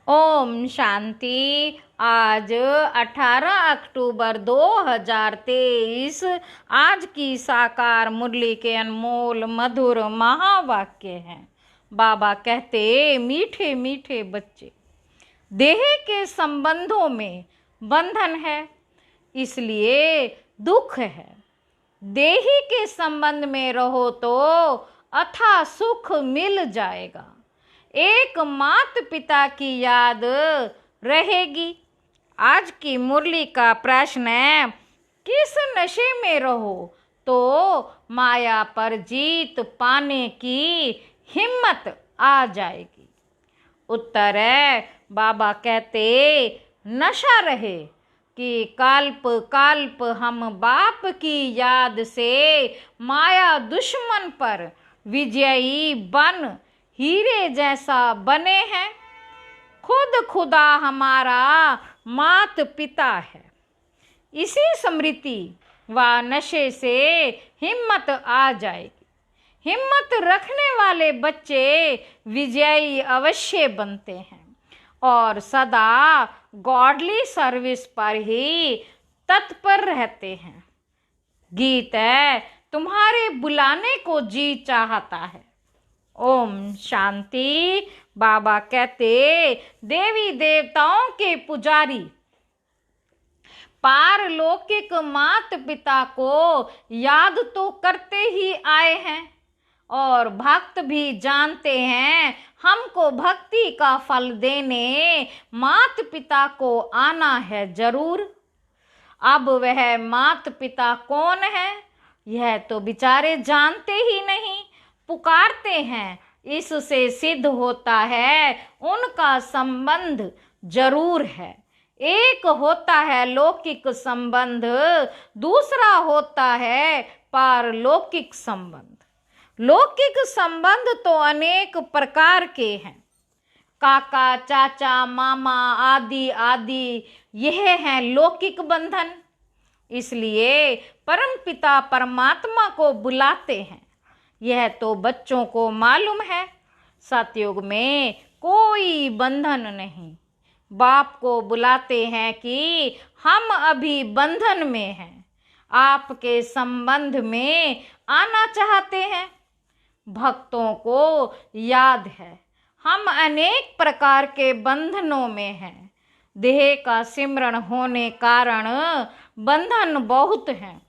ओम शांति। आज 18 अक्टूबर 2023 आज की साकार मुरली के अनमोल मधुर महावाक्य हैं। बाबा कहते, मीठे मीठे बच्चे, देह के संबंधों में बंधन है, इसलिए दुख है। देही के संबंध में रहो तो अथाह सुख मिल जाएगा। एक मात पिता की याद रहेगी। आज की मुरली का प्रश्न है, किस नशे में रहो तो माया पर जीत पाने की हिम्मत आ जाएगी। उत्तर है, बाबा कहते, नशा रहे कि काल्प काल्प हम बाप की याद से माया दुश्मन पर विजयी बन हीरे जैसा बने हैं। खुद खुदा हमारा मात पिता है। इसी स्मृति व नशे से हिम्मत आ जाएगी। हिम्मत रखने वाले बच्चे विजयी अवश्य बनते हैं और सदा गॉडली सर्विस पर ही तत्पर रहते हैं। गीत है, तुम्हारे बुलाने को जी चाहता है। ओम शांति। बाबा कहते, देवी देवताओं के पुजारी पारलौकिक मात पिता को याद तो करते ही आए हैं और भक्त भी जानते हैं हमको भक्ति का फल देने मात पिता को आना है जरूर। अब वह मात पिता कौन है, यह तो बेचारे जानते ही नहीं। पुकारते हैं, इससे सिद्ध होता है उनका संबंध जरूर है। एक होता है लौकिक संबंध, दूसरा होता है पारलौकिक संबंध। लौकिक संबंध तो अनेक प्रकार के हैं। काका, चाचा, मामा आदि आदि, यह हैं लौकिक बंधन। इसलिए परमपिता परमात्मा को बुलाते हैं। यह तो बच्चों को मालूम है। सतयुग में कोई बंधन नहीं। बाप को बुलाते हैं कि हम अभी बंधन में हैं, आपके संबंध में आना चाहते हैं। भक्तों को याद है हम अनेक प्रकार के बंधनों में हैं। देह का सिमरण होने कारण बंधन बहुत हैं।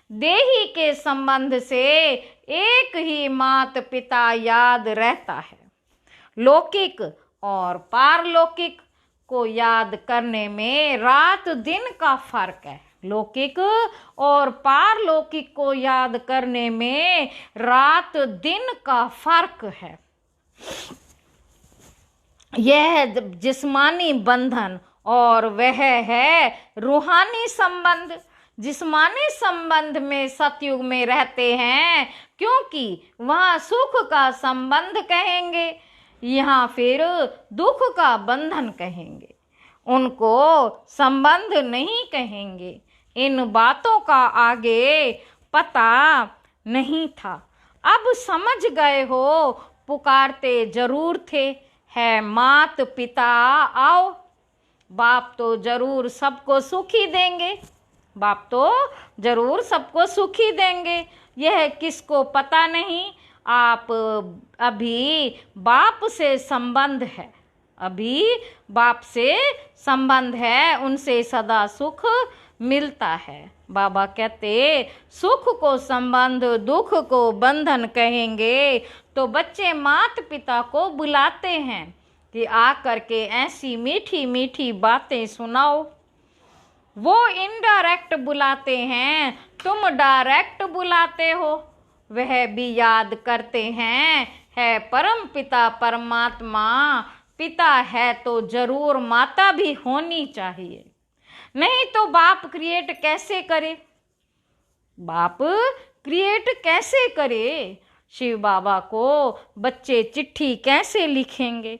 देही के संबंध से एक ही मात पिता याद रहता है। लौकिक और पारलौकिक को याद करने में रात दिन का फर्क है। लौकिक और पारलौकिक को याद करने में रात दिन का फर्क है। यह जिस्मानी बंधन और वह है रूहानी संबंध। जिस्मानी संबंध में सतयुग में रहते हैं क्योंकि वहाँ सुख का संबंध कहेंगे, यहाँ फिर दुख का बंधन कहेंगे। उनको संबंध नहीं कहेंगे। इन बातों का आगे पता नहीं था, अब समझ गए हो। पुकारते जरूर थे, है मात पिता आओ। बाप तो जरूर सबको सुखी देंगे। बाप तो जरूर सबको सुखी देंगे। यह किसको पता नहीं। आप अभी बाप से संबंध है, अभी बाप से संबंध है, उनसे सदा सुख मिलता है। बाबा कहते, सुख को संबंध, दुख को बंधन कहेंगे तो बच्चे मात पिता को बुलाते हैं कि आकर के ऐसी मीठी मीठी बातें सुनाओ। वो इनडायरेक्ट बुलाते हैं, तुम डायरेक्ट बुलाते हो। वह भी याद करते हैं, है परम पिता परमात्मा। पिता है तो जरूर माता भी होनी चाहिए, नहीं तो बाप क्रिएट कैसे करे। बाप क्रिएट कैसे करे। शिव बाबा को बच्चे चिट्ठी कैसे लिखेंगे,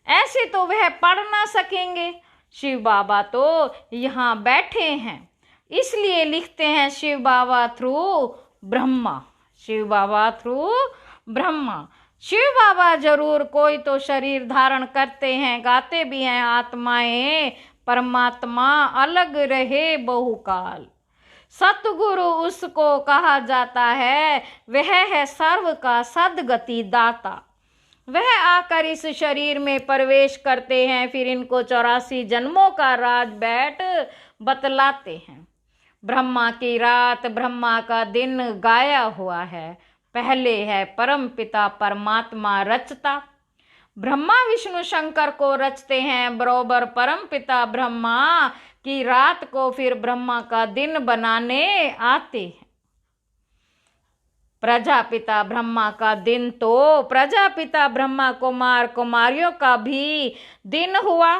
ऐसे तो वह पढ़ ना सकेंगे। शिव बाबा तो यहाँ बैठे हैं, इसलिए लिखते हैं शिव बाबा थ्रू ब्रह्मा। शिव बाबा थ्रू ब्रह्मा। शिव बाबा जरूर कोई तो शरीर धारण करते हैं, गाते भी हैं आत्माएं परमात्मा अलग रहे बहुकाल। सतगुरु उसको कहा जाता है, वह है सर्व का सद्गति दाता। वह आकर इस शरीर में प्रवेश करते हैं, फिर इनको 84 जन्मों का राज बैठ बतलाते हैं। ब्रह्मा की रात ब्रह्मा का दिन गाया हुआ है, पहले है परम पिता परमात्मा रचता। ब्रह्मा विष्णु शंकर को रचते हैं, बरोबर परम पिता ब्रह्मा की रात को फिर ब्रह्मा का दिन बनाने आते हैं। प्रजापिता ब्रह्मा का दिन तो प्रजापिता ब्रह्मा कुमार कुमारियों का भी दिन हुआ।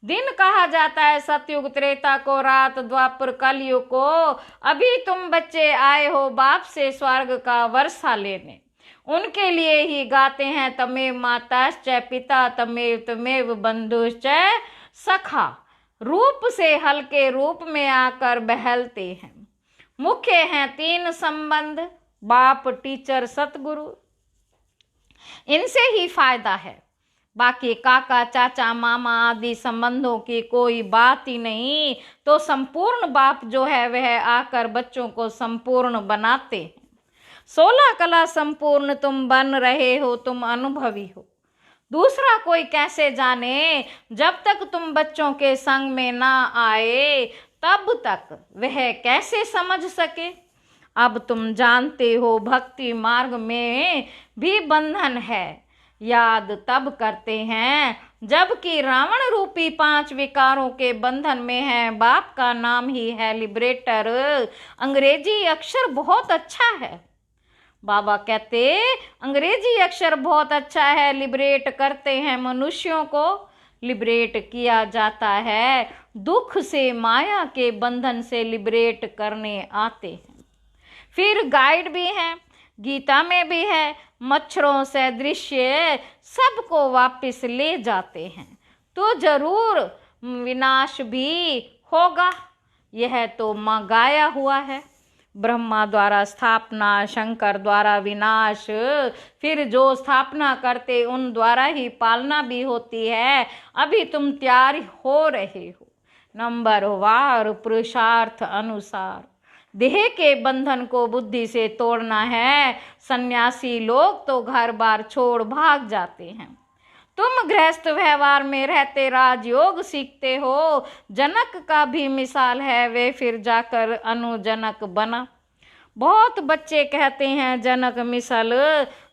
दिन कहा जाता है सतयुग त्रेता को, रात द्वापर कलयुग को। अभी तुम बच्चे आए हो बाप से स्वर्ग का वर्षा लेने, उनके लिए ही गाते हैं तमेव माताश्च पिता तमेव तमेव बंधुश्च सखा। रूप से हल्के रूप में आकर बहलते हैं। मुख्य हैं 3 संबंध, बाप टीचर सतगुरु, इनसे ही फायदा है। बाकी काका चाचा मामा आदि संबंधों की कोई बात ही नहीं। तो संपूर्ण बाप जो है वह आकर बच्चों को संपूर्ण बनाते हैं। 16 कला संपूर्ण तुम बन रहे हो, तुम अनुभवी हो। दूसरा कोई कैसे जाने, जब तक तुम बच्चों के संग में ना आए तब तक वह कैसे समझ सके। अब तुम जानते हो भक्ति मार्ग में भी बंधन है, याद तब करते हैं जबकि रावण रूपी 5 विकारों के बंधन में है। बाप का नाम ही है लिबरेटर। अंग्रेजी अक्षर बहुत अच्छा है। बाबा कहते अंग्रेजी अक्षर बहुत अच्छा है, लिबरेट करते हैं मनुष्यों को। लिबरेट किया जाता है, दुख से माया के बंधन से लिबरेट करने आते हैं। फिर गाइड भी हैं, गीता में भी है, मच्छरों से दृश्य सबको वापस ले जाते हैं। तो जरूर विनाश भी होगा, यह तो मां गाया हुआ है। ब्रह्मा द्वारा स्थापना, शंकर द्वारा विनाश, फिर जो स्थापना करते उन द्वारा ही पालना भी होती है। अभी तुम तैयार हो रहे हो नंबर वार पुरुषार्थ अनुसार। देह के बंधन को बुद्धि से तोड़ना है। सन्यासी लोग तो घर बार छोड़ भाग जाते हैं। तुम गृहस्थ व्यवहार में रहते राजयोग सीखते हो। जनक का भी मिसाल है, वे फिर जाकर अनुजनक बना। बहुत बच्चे कहते हैं जनक मिसाल,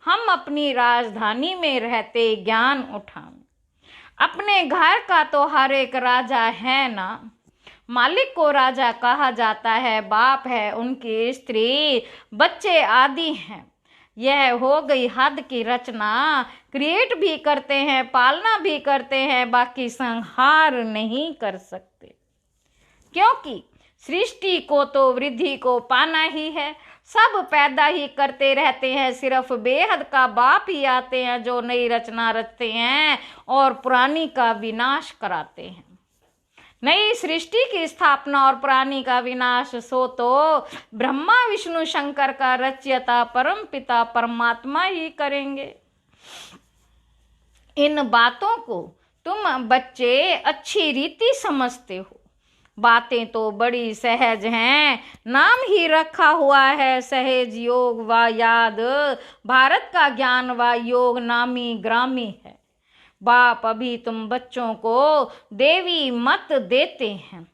हम अपनी राजधानी में रहते ज्ञान उठाएं। अपने घर का तो हर एक राजा है ना। मालिक को राजा कहा जाता है, बाप है, उनकी स्त्री, बच्चे आदि हैं। यह हो गई हद की रचना। क्रिएट भी करते हैं, पालना भी करते हैं, बाकी संहार नहीं कर सकते, क्योंकि सृष्टि को तो वृद्धि को पाना ही है। सब पैदा ही करते रहते हैं, सिर्फ बेहद का बाप ही आते हैं जो नई रचना रचते हैं और पुरानी का विनाश कराते हैं। नई सृष्टि की स्थापना और पुरानी का विनाश सो तो ब्रह्मा विष्णु शंकर का रचयिता परम पिता परमात्मा ही करेंगे। इन बातों को तुम बच्चे अच्छी रीति समझते हो। बातें तो बड़ी सहज हैं, नाम ही रखा हुआ है सहज योग व याद। भारत का ज्ञान व योग नामी ग्रामी है। बाप अभी तुम बच्चों को देवी मत देते हैं,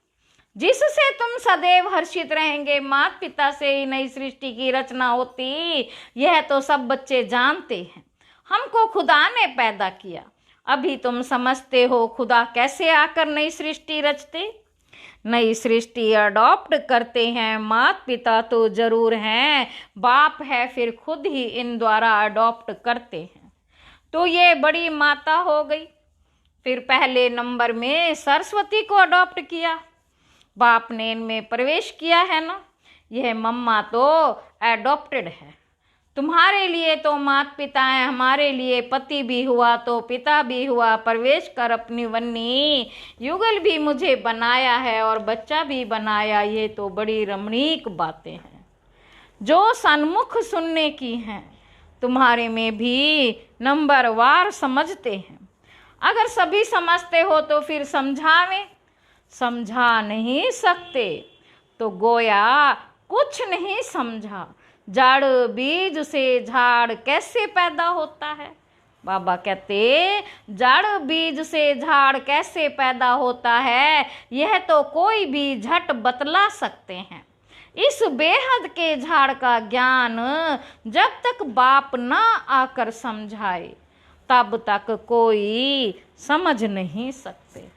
जिससे तुम सदैव हर्षित रहेंगे। माता पिता से ही नई सृष्टि की रचना होती, यह तो सब बच्चे जानते हैं। हमको खुदा ने पैदा किया, अभी तुम समझते हो खुदा कैसे आकर नई सृष्टि रचते। नई सृष्टि अडॉप्ट करते हैं माता पिता तो जरूर हैं, बाप है फिर खुद ही इन द्वारा अडॉप्ट करते हैं। तो ये बड़ी माता हो गई। फिर पहले नंबर में सरस्वती को अडॉप्ट किया, बाप ने इनमें प्रवेश किया है ना। यह मम्मा तो एडॉप्टेड है। तुम्हारे लिए तो माता पिता है, हमारे लिए पति भी हुआ तो पिता भी हुआ। प्रवेश कर अपनी वन्नी, युगल भी मुझे बनाया है और बच्चा भी बनाया। ये तो बड़ी रमणीक बातें हैं जो सन्मुख सुनने की हैं। तुम्हारे में भी नंबरवार समझते हैं। अगर सभी समझते हो तो फिर समझावें, समझा नहीं सकते तो गोया कुछ नहीं समझा। जड़ बीज से झाड़ कैसे पैदा होता है? बाबा कहते जड़ बीज से झाड़ कैसे पैदा होता है, यह तो कोई भी झट बतला सकते हैं। इस बेहद के झाड़ का ज्ञान जब तक बाप ना आकर समझाए तब तक कोई समझ नहीं सकते।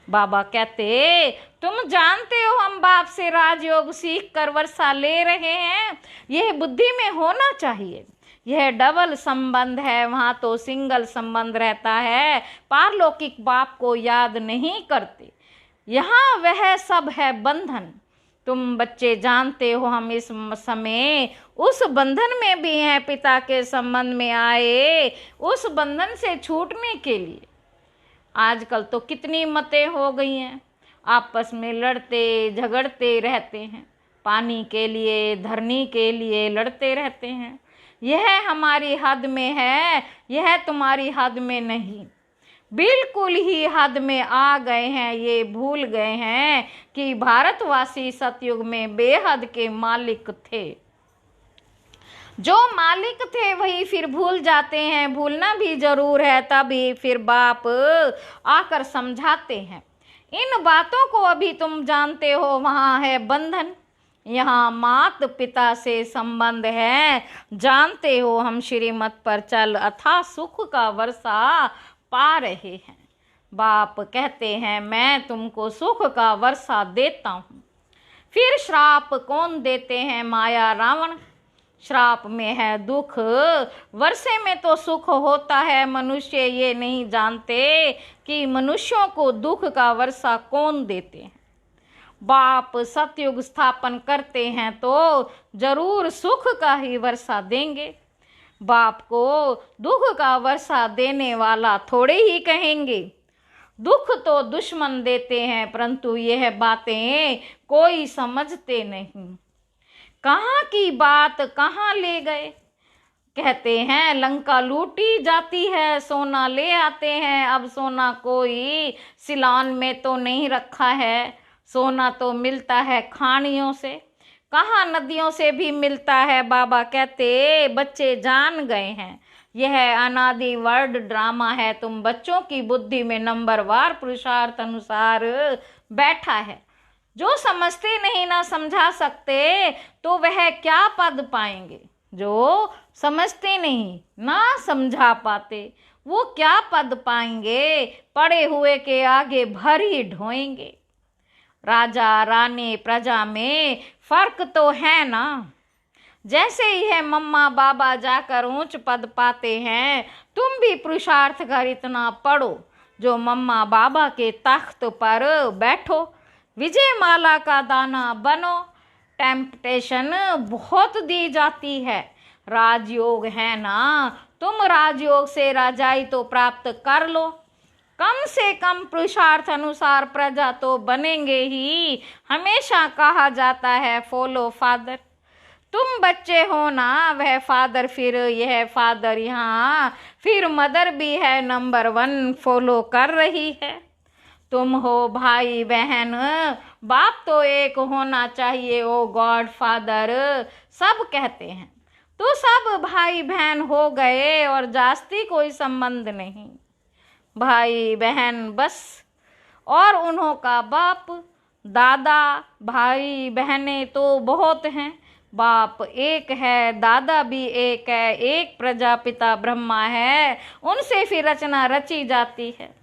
बाबा कहते तुम जानते हो हम बाप से राजयोग सीख कर वर्षा ले रहे हैं, यह बुद्धि में होना चाहिए। यह डबल संबंध है, वहाँ तो सिंगल संबंध रहता है। पारलौकिक बाप को याद नहीं करते, यहाँ वह सब है बंधन। तुम बच्चे जानते हो हम इस समय उस बंधन में भी हैं, पिता के संबंध में आए उस बंधन से छूटने के लिए। आजकल तो कितनी मतें हो गई हैं, आपस में लड़ते झगड़ते रहते हैं, पानी के लिए धरनी के लिए लड़ते रहते हैं। यह हमारी हद में है, यह तुम्हारी हद में नहीं। बिल्कुल ही हद में आ गए हैं, ये भूल गए हैं कि भारतवासी सतयुग में बेहद के मालिक थे। जो मालिक थे वही फिर भूल जाते हैं, भूलना भी जरूर है, तभी फिर बाप आकर समझाते हैं। इन बातों को अभी तुम जानते हो, वहाँ है बंधन, यहाँ मात पिता से संबंध है। जानते हो हम श्रीमत पर चल अथाह सुख का वर्षा पा रहे हैं। बाप कहते हैं मैं तुमको सुख का वर्षा देता हूँ। फिर श्राप कौन देते हैं? माया रावण। श्राप में है दुख, वर्षे में तो सुख होता है। मनुष्य ये नहीं जानते कि मनुष्यों को दुख का वर्षा कौन देते हैं। बाप सतयुग स्थापन करते हैं तो जरूर सुख का ही वर्षा देंगे। बाप को दुख का वर्षा देने वाला थोड़े ही कहेंगे। दुख तो दुश्मन देते हैं, परंतु यह बातें कोई समझते नहीं। कहाँ की बात कहाँ ले गए? कहते हैं लंका लूटी जाती है, सोना ले आते हैं। अब सोना कोई सिलान में तो नहीं रखा है, सोना तो मिलता है खानियों से, कहाँ नदियों से भी मिलता है। बाबा कहते बच्चे जान गए हैं, यह अनादि वर्ड ड्रामा है। तुम बच्चों की बुद्धि में नंबरवार पुरुषार्थ अनुसार बैठा है। जो समझते नहीं ना समझा सकते तो वह क्या पद पाएंगे? जो समझते नहीं ना समझा पाते वो क्या पद पाएंगे? पड़े हुए के आगे भर ही ढोएंगे। राजा रानी प्रजा में फर्क तो है ना। जैसे ही है मम्मा बाबा जाकर ऊंच पद पाते हैं, तुम भी पुरुषार्थ कर इतना पढ़ो जो मम्मा बाबा के तख्त पर बैठो, विजय माला का दाना बनो। टेम्पटेशन बहुत दी जाती है, राजयोग है ना, तुम राजयोग से राजाई तो प्राप्त कर लो। कम से कम पुरुषार्थ अनुसार प्रजा तो बनेंगे ही। हमेशा कहा जाता है फॉलो फादर। तुम बच्चे हो ना, वह फादर, फिर यह फादर यहाँ, फिर मदर भी है नंबर 1 फॉलो कर रही है। तुम हो भाई बहन, बाप तो एक होना चाहिए। ओ गॉड फादर सब कहते हैं, तो सब भाई बहन हो गए और जास्ती कोई संबंध नहीं। भाई बहन बस, और उन्हों का बाप दादा। भाई बहनें तो बहुत हैं, बाप एक है, दादा भी एक है, एक प्रजापिता ब्रह्मा है, उनसे फिर रचना रची जाती है।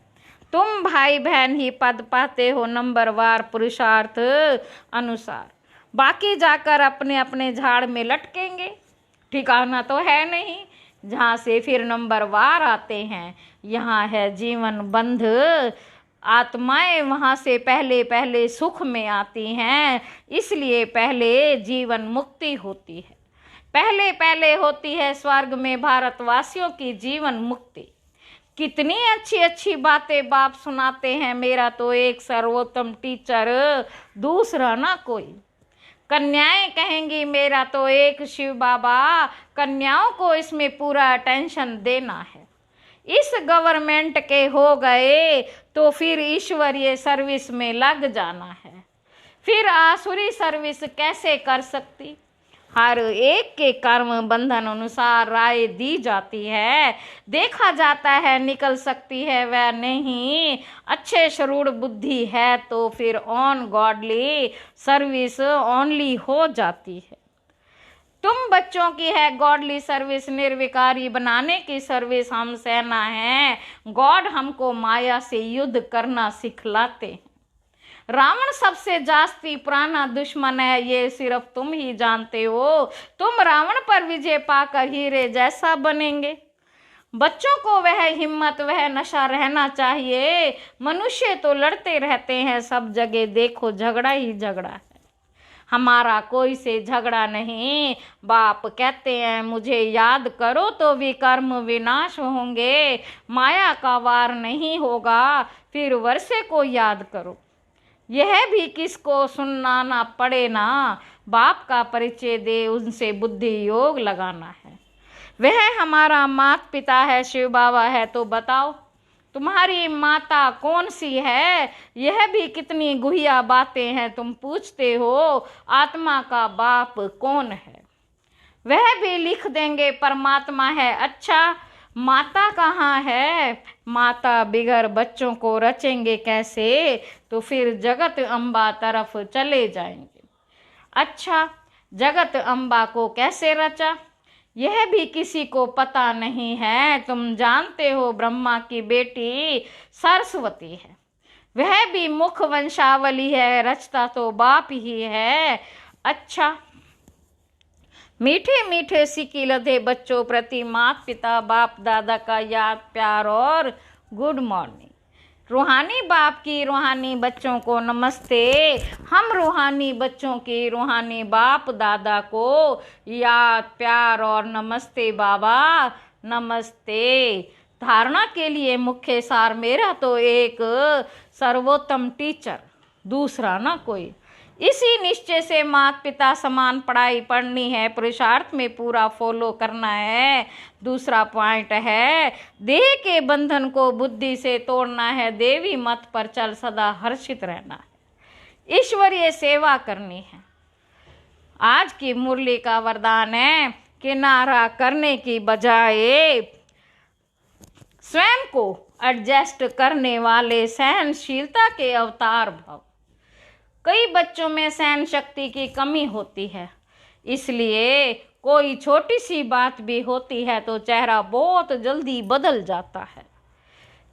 तुम भाई बहन ही पद पाते हो नंबरवार पुरुषार्थ अनुसार। बाकी जाकर अपने अपने झाड़ में लटकेंगे, ठिकाना तो है नहीं जहाँ से फिर नंबरवार आते हैं। यहाँ है जीवन बंध, आत्माएं वहाँ से पहले पहले सुख में आती हैं, इसलिए पहले जीवन मुक्ति होती है, पहले पहले होती है स्वर्ग में भारतवासियों की जीवन मुक्ति। कितनी अच्छी अच्छी बातें बाप सुनाते हैं। मेरा तो एक सर्वोत्तम टीचर, दूसरा ना कोई। कन्याएं कहेंगी मेरा तो एक शिव बाबा, कन्याओं को इसमें पूरा अटेंशन देना है। इस गवर्नमेंट के हो गए तो फिर ईश्वरीय सर्विस में लग जाना है, फिर आसुरी सर्विस कैसे कर सकती। हर एक के कर्म बंधन अनुसार राय दी जाती है, देखा जाता है निकल सकती है वह नहीं। अच्छे श्रूड़ बुद्धि है तो फिर ऑन गॉडली सर्विस ओनली हो जाती है। तुम बच्चों की है गॉडली सर्विस, निर्विकारी बनाने की सर्विस हम सेना है। गॉड हमको माया से युद्ध करना सिखलाते हैं। रावण सबसे जास्ती पुराना दुश्मन है, ये सिर्फ तुम ही जानते हो। तुम रावण पर विजय पाकर हीरे जैसा बनेंगे। बच्चों को वह हिम्मत वह नशा रहना चाहिए। मनुष्य तो लड़ते रहते हैं सब जगह, देखो झगड़ा ही झगड़ा है। हमारा कोई से झगड़ा नहीं। बाप कहते हैं मुझे याद करो तो विकर्म विनाश होंगे। माया का वार नहीं होगा, फिर वर्षे को याद करो। यह भी किसको सुनना ना पड़े ना। बाप का परिचय दे, उनसे बुद्धि योग लगाना है। वह हमारा माता पिता है, शिव बाबा है तो बताओ तुम्हारी माता कौन सी है। यह भी कितनी गुहिया बातें हैं तुम पूछते हो। आत्मा का बाप कौन है वह भी लिख देंगे, परमात्मा है। अच्छा माता कहाँ है। माता बिगर बच्चों को रचेंगे कैसे, तो फिर जगत अम्बा तरफ चले जाएंगे। अच्छा जगत अम्बा को कैसे रचा यह भी किसी को पता नहीं है। तुम जानते हो ब्रह्मा की बेटी सरस्वती है, वह भी मुख वंशावली है, रचता तो बाप ही है। अच्छा मीठे मीठे सिक्के लदे बच्चों प्रति माता पिता बाप दादा का याद प्यार और गुड मॉर्निंग। रूहानी बाप की रूहानी बच्चों को नमस्ते। हम रूहानी बच्चों की रूहानी बाप दादा को याद प्यार और नमस्ते बाबा नमस्ते। धारणा के लिए मुख्य सार मेरा तो एक सर्वोत्तम टीचर, दूसरा ना कोई। इसी निश्चय से माता पिता समान पढ़ाई पढ़नी है, पुरुषार्थ में पूरा फॉलो करना है। दूसरा पॉइंट है देह के बंधन को बुद्धि से तोड़ना है। देवी मत पर चल सदा हर्षित रहना है, ईश्वरीय सेवा करनी है। आज की मुरली का वरदान है किनारा करने की बजाय स्वयं को एडजस्ट करने वाले सहनशीलता के अवतार भव। कई बच्चों में सहन शक्ति की कमी होती है, इसलिए कोई छोटी सी बात भी होती है तो चेहरा बहुत जल्दी बदल जाता है।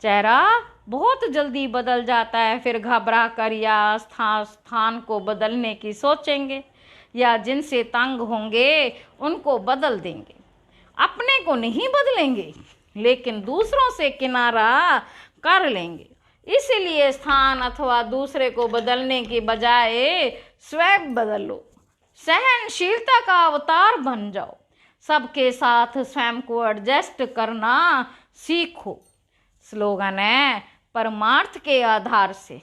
चेहरा बहुत जल्दी बदल जाता है, फिर घबरा कर या स्थान को बदलने की सोचेंगे या जिनसे तंग होंगे उनको बदल देंगे। अपने को नहीं बदलेंगे लेकिन दूसरों से किनारा कर लेंगे। इसलिए स्थान अथवा दूसरे को बदलने की बजाय स्वयं बदलो, सहनशीलता का अवतार बन जाओ। सबके साथ स्वयं को एडजस्ट करना सीखो। स्लोगन है परमार्थ के आधार से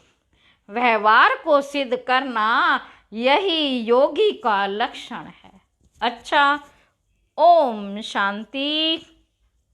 व्यवहार को सिद्ध करना यही योगी का लक्षण है। अच्छा ओम शांति।